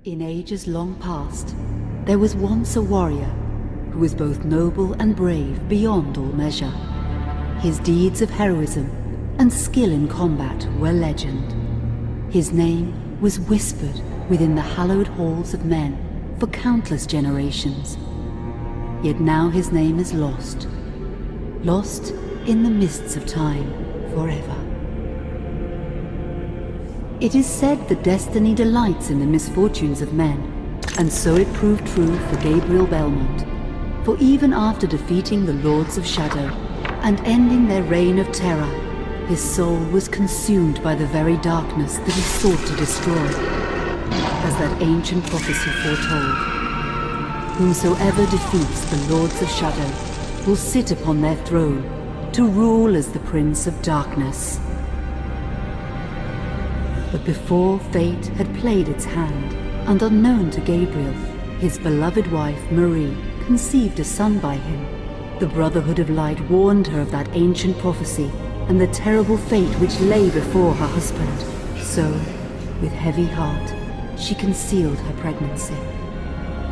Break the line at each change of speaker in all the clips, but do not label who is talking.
In ages long past, there was once a warrior who was both noble and brave beyond all measure. His deeds of heroism and skill in combat were legend. His name was whispered within the hallowed halls of men for countless generations. Yet now his name is lost. Lost in the mists of time forever. It is said that destiny delights in the misfortunes of men, and so it proved true for Gabriel Belmont. For even after defeating the Lords of Shadow and ending their reign of terror, his soul was consumed by the very darkness that he sought to destroy, as that ancient prophecy foretold. Whomsoever defeats the Lords of Shadow will sit upon their throne to rule as the Prince of Darkness. But before fate had played its hand, and unknown to Gabriel, his beloved wife Marie conceived a son by him. The Brotherhood of Light warned her of that ancient prophecy and the terrible fate which lay before her husband. So, with heavy heart, she concealed her pregnancy.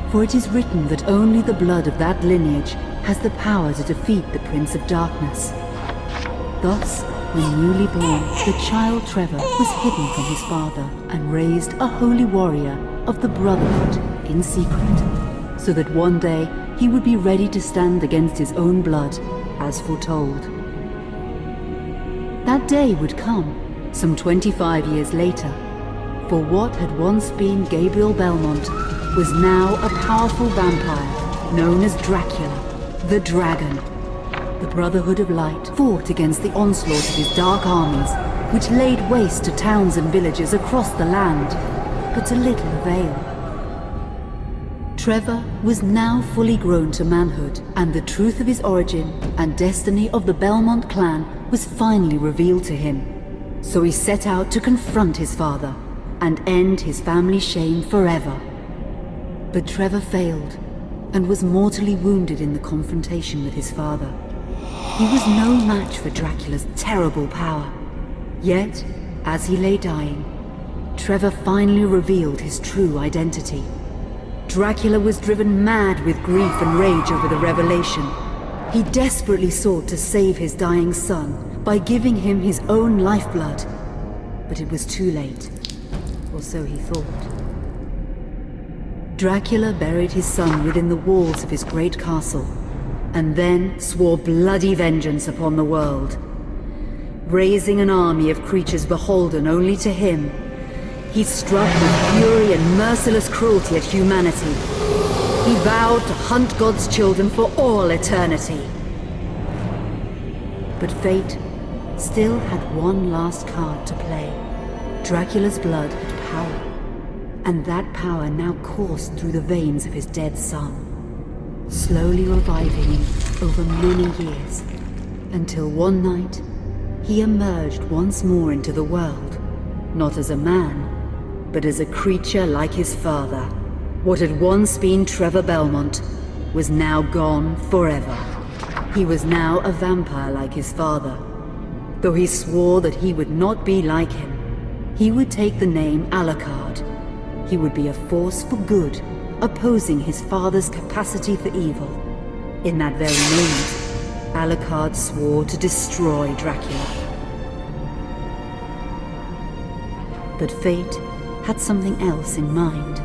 For it is written that only the blood of that lineage has the power to defeat the Prince of Darkness. Thus, when newly born, the child Trevor was hidden from his father and raised a holy warrior of the Brotherhood in secret, so that one day he would be ready to stand against his own blood, as foretold. That day would come, some 25 years later, for what had once been Gabriel Belmont was now a powerful vampire known as Dracula, the Dragon. The Brotherhood of Light fought against the onslaught of his dark armies, which laid waste to towns and villages across the land, but to little avail. Trevor was now fully grown to manhood, and the truth of his origin and destiny of the Belmont clan was finally revealed to him. So he set out to confront his father and end his family's shame forever. But Trevor failed and was mortally wounded in the confrontation with his father. He was no match for Dracula's terrible power. Yet, as he lay dying, Trevor finally revealed his true identity. Dracula was driven mad with grief and rage over the revelation. He desperately sought to save his dying son by giving him his own lifeblood. But it was too late, or so he thought. Dracula buried his son within the walls of his great castle, and then swore bloody vengeance upon the world. Raising an army of creatures beholden only to him, he struck with fury and merciless cruelty at humanity. He vowed to hunt God's children for all eternity. But fate still had one last card to play. Dracula's blood had power, and that power now coursed through the veins of his dead son, slowly reviving him over many years, until one night he emerged once more into the world, not as a man, but as a creature like his father. What had once been Trevor Belmont was now gone forever. He was now a vampire like his father. Though he swore that he would not be like him, he would take the name Alucard. He would be a force for good, opposing his father's capacity for evil. In that very moment, Alucard swore to destroy Dracula. But fate had something else in mind.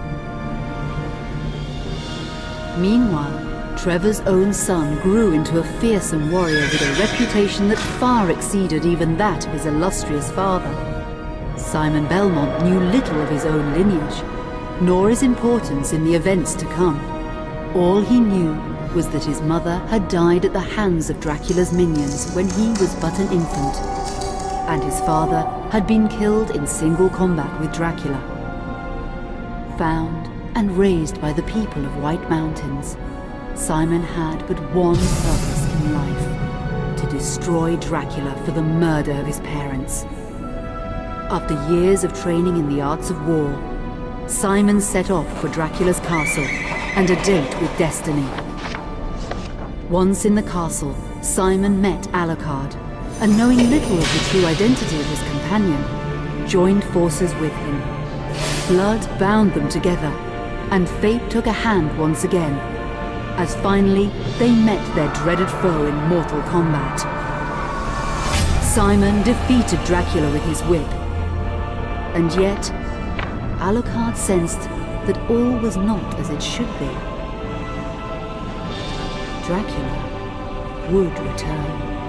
Meanwhile, Trevor's own son grew into a fearsome warrior with a reputation that far exceeded even that of his illustrious father. Simon Belmont knew little of his own lineage, nor his importance in the events to come. All he knew was that his mother had died at the hands of Dracula's minions when he was but an infant, and his father had been killed in single combat with Dracula. Found and raised by the people of White Mountains, Simon had but one purpose in life: to destroy Dracula for the murder of his parents. After years of training in the arts of war, Simon set off for Dracula's castle and a date with destiny. Once in the castle, Simon met Alucard, and knowing little of the true identity of his companion, joined forces with him. Blood bound them together, and fate took a hand once again, as finally they met their dreaded foe in mortal combat. Simon defeated Dracula with his whip, and yet Alucard sensed that all was not as it should be. Dracula would return.